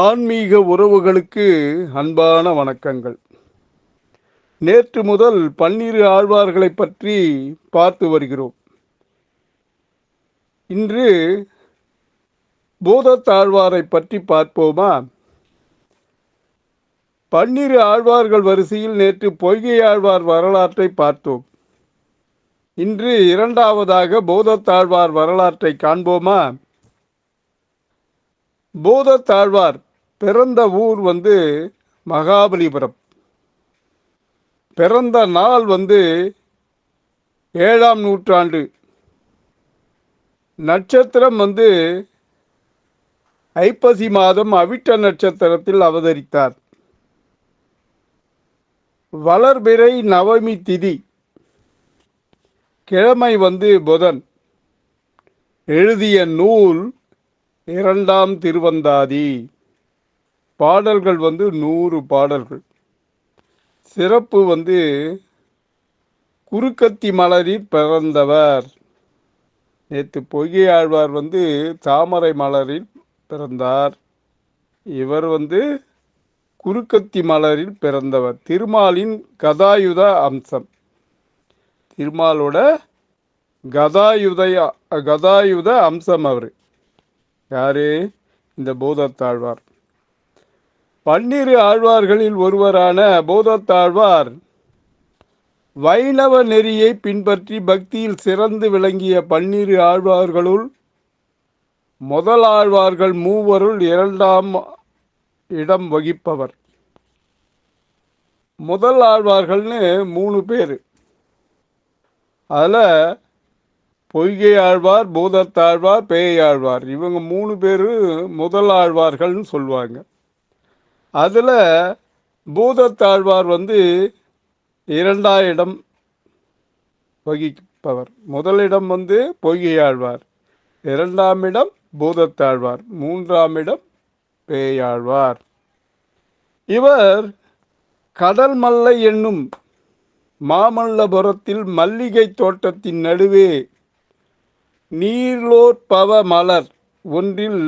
ஆன்மீக உறவுகளுக்கு அன்பான வணக்கங்கள். நேற்று முதல் 12 ஆழ்வார்களைப் பற்றி பார்த்து வருகிறோம். இன்று பூதத்தாழ்வாரைப் பற்றி பார்ப்போமா? 12 ஆழ்வார்கள் வரிசையில் நேற்று பொய்கை ஆழ்வார் வரலாற்றை பார்த்தோம். இன்று இரண்டாவதாக பூதத்தாழ்வார் வரலாற்றை காண்போமா? பூதத்தாழ்வார் பிறந்த ஊர் மகாபலிபுரம். பிறந்த நாள் 7ஆம் நூற்றாண்டு. நட்சத்திரம் ஐப்பசி மாதம் அவிட்ட நட்சத்திரத்தில் அவதரித்தார். வளர்பிறை நவமி திதி. கிழமை புதன். எழுதிய நூல் 2ஆம் திருவந்தாதி. பாடல்கள் 100 பாடல்கள். சிறப்பு குறுக்கத்தி மலரில் பிறந்தவர். நேற்று பொய்கை ஆழ்வார் தாமரை மலரில் பிறந்தார். இவர் குறுக்கத்தி மலரில் பிறந்தவர். திருமாலின் கதாயுத அம்சம். திருமாலோட கதாயுத அம்சம் அவர். யாரு? இந்த பூதத்தாழ்வார். 12 ஆழ்வார்களில் ஒருவரான பூதத்தாழ்வார் வைணவ நெறியை பின்பற்றி பக்தியில் சிறந்து விளங்கிய 12 ஆழ்வார்களுள் முதல் ஆழ்வார்கள் மூவருள் 2ஆம் இடம் வகிப்பவர். முதல் ஆழ்வார்கள்னு 3 பேர். அதில் பொய்கை ஆழ்வார், பூதத்தாழ்வார், பேயாழ்வார், இவங்க 3 பேர் முதல் ஆழ்வார்கள்னு சொல்லுவாங்க. அதில் பூதத்தாழ்வார் 2ஆம் இடம் வகிப்பவர். முதலிடம் பொய்கை ஆழ்வார், 2ஆம் இடம் பூதத்தாழ்வார், 3ஆம் இடம் பேயாழ்வார். இவர் கடல் மல்லை என்னும் மாமல்லபுரத்தில் மல்லிகை தோட்டத்தின் நடுவே நீர்லோற்பவ மலர் ஒன்றில்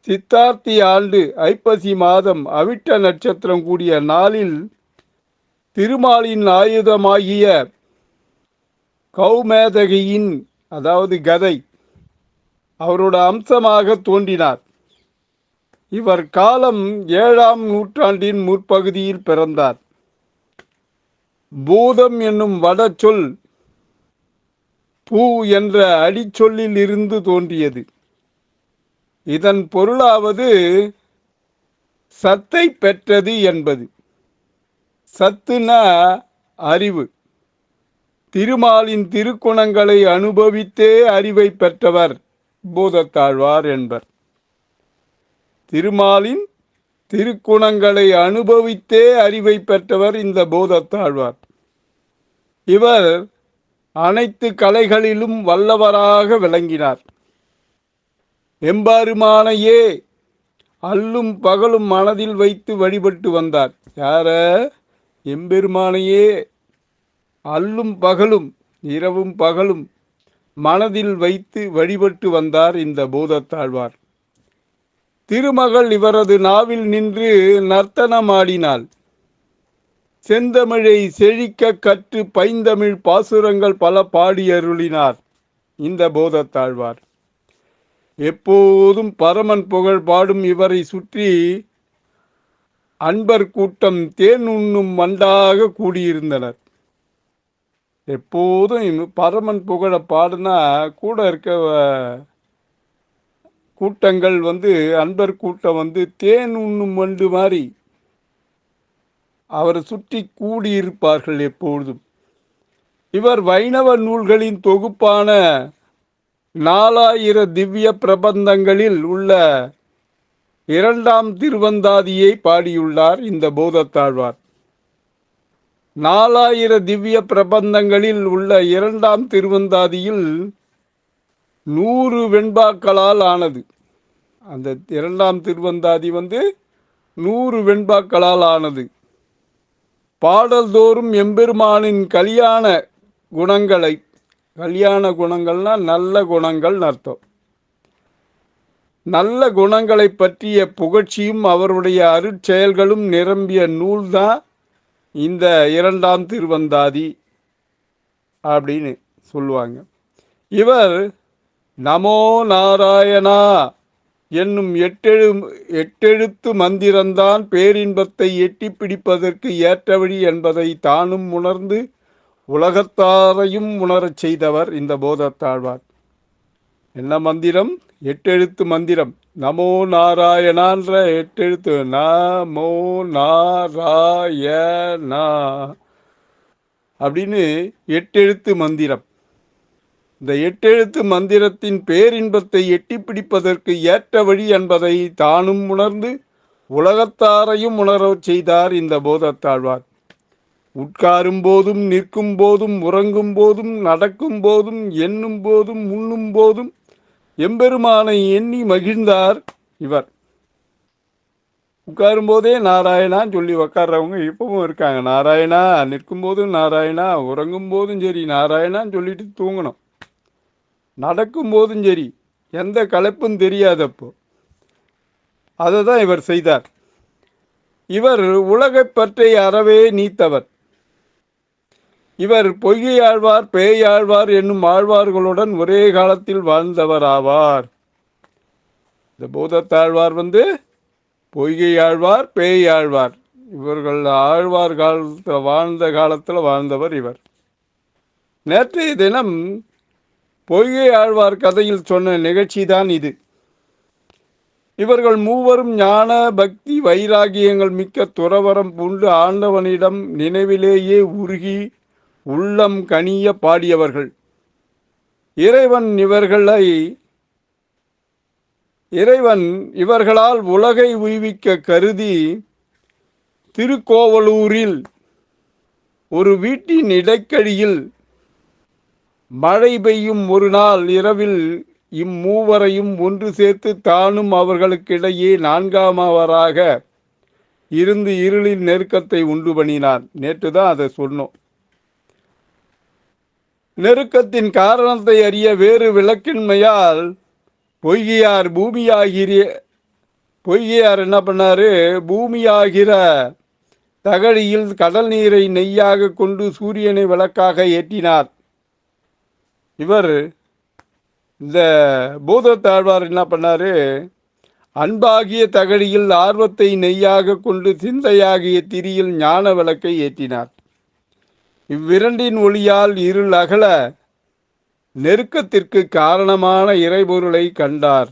சித்தார்த்தி ஆண்டு ஐப்பசி மாதம் அவிட்ட நட்சத்திரம் கூடிய நாளில் திருமாலின் ஆயுதமாகிய கௌமேதகியின் அதாவது கதை அவரோட அம்சமாக தோன்றினார். இவர் காலம் 7ஆம் நூற்றாண்டின் முற்பகுதியில் பிறந்தார். பூதம் என்னும் வட சொல் பூ என்ற அடிச்சொல்லில் இருந்து தோன்றியது. இதன் பொருளாவது சத்தை பெற்றது என்பது. சத்துனா அறிவு. திருமாலின் திருக்குணங்களை அனுபவித்தே அறிவை பெற்றவர் பூதத்தாழ்வார் என்பர். திருமாலின் திருக்குணங்களை அனுபவித்தே அறிவை பெற்றவர் இந்த பூதத்தாழ்வார். இவர் அனைத்து கலைகளிலும் வல்லவராக விளங்கினார். எம்பெருமானையே அல்லும் பகலும் மனதில் வைத்து வழிபட்டு வந்தார். யார? எம்பெருமானையே அல்லும் பகலும், இரவும் பகலும் மனதில் வைத்து வழிபட்டு வந்தார் இந்த பூதத்தாழ்வார். திருமகள் இவரது நாவில் நின்று நர்த்தனமாடினாள். செந்தமிழை செழிக்க கற்று பைந்தமிழ் பாசுரங்கள் பல பாடியருளினார் இந்த பூதத்தாழ்வார். எப்போதும் பரமன் புகழ் பாடும் இவரை சுற்றி அன்பர் கூட்டம் தேன் உண்ணும் மண்டாக கூடியிருந்தனர். எப்போதும் பரமன் புகழ பாடுனா கூட இருக்க கூட்டங்கள் அன்பர் கூட்டம் தேன் உண்ணும் மண்டு மாதிரி அவரை சுற்றி கூடியிருப்பார்கள் எப்பொழுதும். இவர் வைணவ நூல்களின் தொகுப்பான 4000 திவ்ய பிரபந்தங்களில் உள்ள 2ஆம் திருவந்தாதியை பாடியுள்ளார் இந்த பூதத்தாழ்வார். 4000 திவ்ய பிரபந்தங்களில் உள்ள 2ஆம் திருவந்தாதியில் 100 வெண்பாக்களால் ஆனது. அந்த 2ஆம் திருவந்தாதி 100 வெண்பாக்களால் ஆனது. பாடல்தோறும் எம்பெருமானின் கல்யாண குணங்கள்னா நல்ல குணங்கள் அர்த்தம். நல்ல குணங்களை பற்றிய புகழ்ச்சியும் அவருடைய அருட்செயல்களும் நிரம்பிய நூல்தான் இந்த இரண்டாம் திருவந்தாதி அப்படின்னு சொல்லுவாங்க. இவர் நமோ நாராயணா என்னும் எட்டெழுத்து மந்திரம்தான் பேரின்பத்தை எட்டி பிடிப்பதற்கு ஏற்ற வழி என்பதை தானும் உணர்ந்து உலகத்தாரையும் உணரச் செய்தவர் இந்த போதத்தாழ்வார். என்ன மந்திரம்? எட்டெழுத்து மந்திரம். நமோ நாராயணான்ற எட்டெழுத்து, நமோ நாராயணா அப்படின்னு எட்டெழுத்து மந்திரம். இந்த எட்டெழுத்து மந்திரத்தின் பேரின்பத்தை எட்டி பிடிப்பதற்கு ஏற்ற வழி என்பதை தானும் உணர்ந்து உலகத்தாரையும் உணரச் செய்தார் இந்த போதத்தாழ்வார். உட்காரும் போதும், நிற்கும் போதும், உறங்கும் போதும், நடக்கும் போதும், எண்ணும் போதும், உண்ணும் போதும் எம்பெருமானை எண்ணி மகிழ்ந்தார் இவர். உட்காரும் போதே நாராயணான்னு சொல்லி உக்காடுறவங்க இப்பவும் இருக்காங்க. நாராயணா, நிற்கும் போதும் நாராயணா, உறங்கும் போதும் சரி நாராயணான்னு சொல்லிட்டு தூங்கணும். நடக்கும் போதும் சரி, எந்த களைப்பும் தெரியாதப்போ அதை தான் இவர் செய்தார். இவர் உலகைப் பற்றை அறவே நீத்தவர். இவர் பொய்கை ஆழ்வார், பேயாழ்வார் என்னும் ஆழ்வார்களுடன் ஒரே காலத்தில் வாழ்ந்தவர் ஆவார். இந்த பூதத்தாழ்வார் பொய்கை ஆழ்வார், பேயாழ்வார் இவர்கள் ஆழ்வார் காலத்தில் வாழ்ந்தவர் இவர். நேற்றைய தினம் பொய்கை ஆழ்வார் கதையில் சொன்ன நிகழ்ச்சி தான் இது. இவர்கள் மூவரும் ஞான பக்தி வைராகியங்கள் மிக்க துறவரம் பூண்டு ஆண்டவனிடம் நினைவிலேயே உருகி உள்ளம் கனிய பாடியவர்கள். இறைவன் இவர்களால் உலகை உய்விக்க கருதி திருக்கோவலூரில் ஒரு வீட்டின் இடைக்கழியில் மழை பெய்யும் ஒரு நாள் இரவில் இம்மூவரையும் ஒன்று சேர்த்து தானும் அவர்களுக்கிடையே நான்காமவராக இருந்து இருளின் நெருக்கத்தை உண்டு பண்ணினார். நேற்று தான் அதை சொன்னோம். நெருக்கத்தின் காரணத்தை அறிய வேறு விளக்கின்மையால் பொய்கையார் என்ன பண்ணாரு? பூமியாகிற தகழியில் கடல் நீரை நெய்யாக கொண்டு சூரியனை விளக்காக ஏற்றினார். இவர் இந்த பூதத்தாழ்வார் என்ன பண்ணாரு? அன்பாகிய தகழியில் ஆர்வத்தை நெய்யாக கொண்டு சிந்தையாகிய திரியில் ஞான விளக்கை ஏற்றினார். இவ்விரண்டின் ஒளியால் இருள் அகல நெருக்கத்திற்கு காரணமான இறைபொருளை கண்டார்.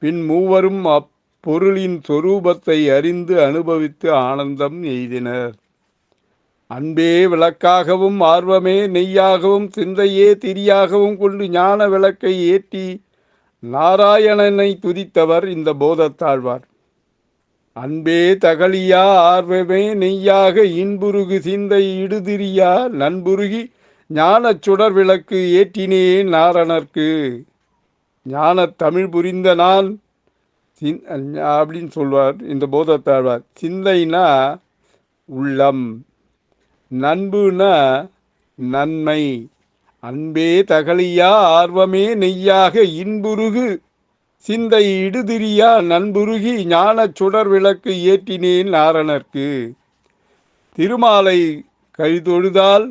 பின் மூவரும் அப்பொருளின் சொரூபத்தை அறிந்து அனுபவித்து ஆனந்தம் எய்தினர். அன்பே விளக்காகவும் ஆர்வமே நெய்யாகவும் சிந்தையே திரியாகவும் கொண்டு ஞான விளக்கை ஏற்றி நாராயணனை துதித்தவர் இந்த போதத்தாழ்வார். அன்பே தகலியா ஆர்வமே நெய்யாக இன்புருகு சிந்தை இடுதிரியா நண்புருகி ஞான சுடர் விளக்கு ஏற்றினேன் நாரணர்க்கு. ஞான தமிழ் புரிந்த நான் அப்படின்னு சொல்வார் இந்த போதத்தாழ்வார். சிந்தைனா உள்ளம், நண்புனா நன்மை. அன்பே தகலியா ஆர்வமே நெய்யாக இன்புருகு சிந்தை இடுதிரியா நண்புருகி ஞான சுடர் விளக்கு ஏற்றினேன் நாரணர்க்கு. திருமாலை கைதொழுதால்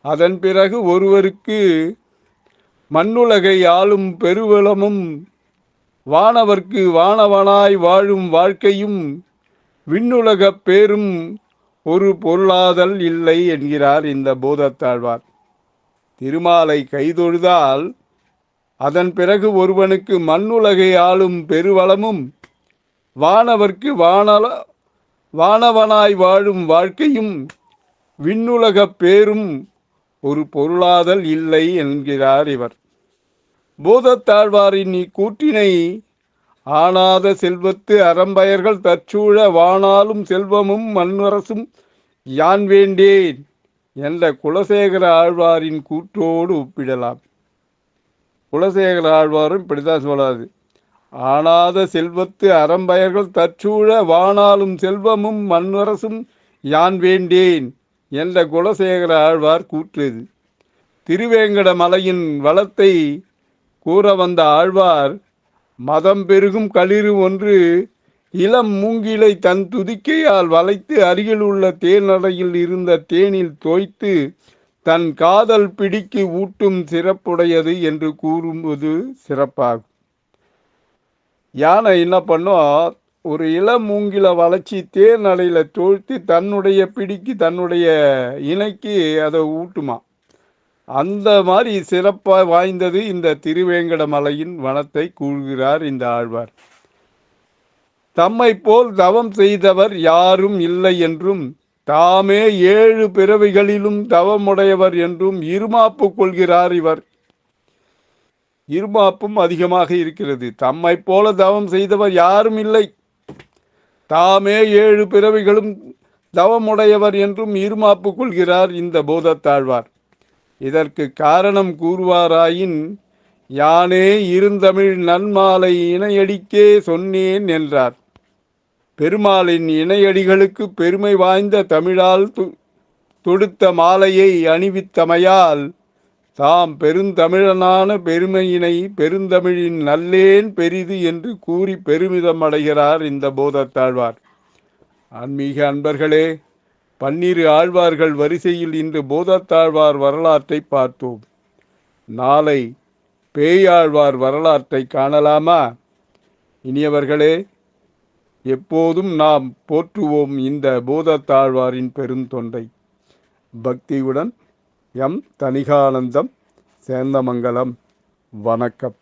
அதன் பிறகு ஒருவருக்கு மண்ணுலகை ஆளும் பெருவளமும் வானவர்க்கு வானவனாய் வாழும் வாழ்க்கையும் விண்ணுலகப் பேரும் ஒரு பொருளாதல் இல்லை என்கிறார் இந்த போதத்தாழ்வார். திருமாலை கைதொழுதால் அதன் பிறகு ஒருவனுக்கு மண்ணுலகை ஆளும் பெருவளமும் வானவர்க்கு வானவனாய் வாழும் வாழ்க்கையும் விண்ணுலகப் பேரும் ஒரு பொருளாதல் இல்லை என்கிறார் இவர். போதத்தாழ்வாரின் இக்கூற்றினை ஆனாத செல்வத்து அறம்பயர்கள் தற்சூழ வானாலும் செல்வமும் மண்ணரசும் யான் வேண்டேன் என்ற குலசேகர ஆழ்வாரின் கூற்றோடு ஒப்பிடலாம். குலசேகர ஆழ்வாரும் இப்படித்தான் சொல்லாது. ஆனாத செல்வத்து அறம்பயர்கள் தற்சூழ வானாலும் செல்வமும் மண்ணரசும் யான் வேண்டேன் என்ற குலசேகர ஆழ்வார் கூற்றது. திருவேங்கட மலையின் வளத்தை கூற வந்த ஆழ்வார் மதம் பெருகும் களிறு ஒன்று இளம் மூங்கிலை தன் துதிக்கையால் வளைத்து அருகில் உள்ள தேனடையில் இருந்த தேனில் தோய்த்து தன் காதல் பிடிக்கு ஊட்டும் சிறப்புடையது என்று கூறுவது சிறப்பாகும். யானை என்ன பண்ணும், ஒரு இளம் மூங்கில வளைச்சி தேன் அடையில தோய்த்து தன்னுடைய பிடிக்கு தன்னுடைய இணைக்கு அதை ஊட்டுமா. அந்த மாதிரி சிறப்பாக வாய்ந்தது இந்த திருவேங்கடமலையின் வனத்தை கூறுகிறார் இந்த ஆழ்வார். தம்மை போல் தவம் செய்தவர் யாரும் இல்லை என்றும் தாமே 7 பிறவிகளிலும் தவமுடையவர் என்றும் இருமாப்பு கொள்கிறார் இவர். இருமாப்பும் அதிகமாக இருக்கிறது. தம்மை போல தவம் செய்தவர் யாரும் இல்லை, தாமே 7 பிறவிகளும் தவமுடையவர் என்றும் இருமாப்பு கொள்கிறார் இந்த போதத்தாழ்வார். இதற்கு காரணம் கூறுவாராயின், யானே இருந்தமிழ் நன்மாலை இணையடிக்கே சொன்னேன் என்றார். பெருமாளின் இணையடிகளுக்கு பெருமை வாய்ந்த தமிழால் தொடுத்த மாலையை அணிவித்தமையால் தாம் பெருந்தமிழனான பெருமையினை பெருந்தமிழின் நல்லேன் பெரிது என்று கூறி பெருமிதம் அடைகிறார் இந்த போதத்தாழ்வார். ஆன்மீக அன்பர்களே, 12 ஆழ்வார்கள் வரிசையில் இன்று போதத்தாழ்வார் வரலாற்றை பார்த்தோம். நாளை பேயாழ்வார் வரலாற்றை காணலாமா? இனியவர்களே, எப்போதும் நாம் போற்றுவோம் இந்த போதத்தாழ்வாரின் பெருந்தொண்டை. பக்தியுடன் எம் தணிகானந்தம், சேந்தமங்கலம். வணக்கம்.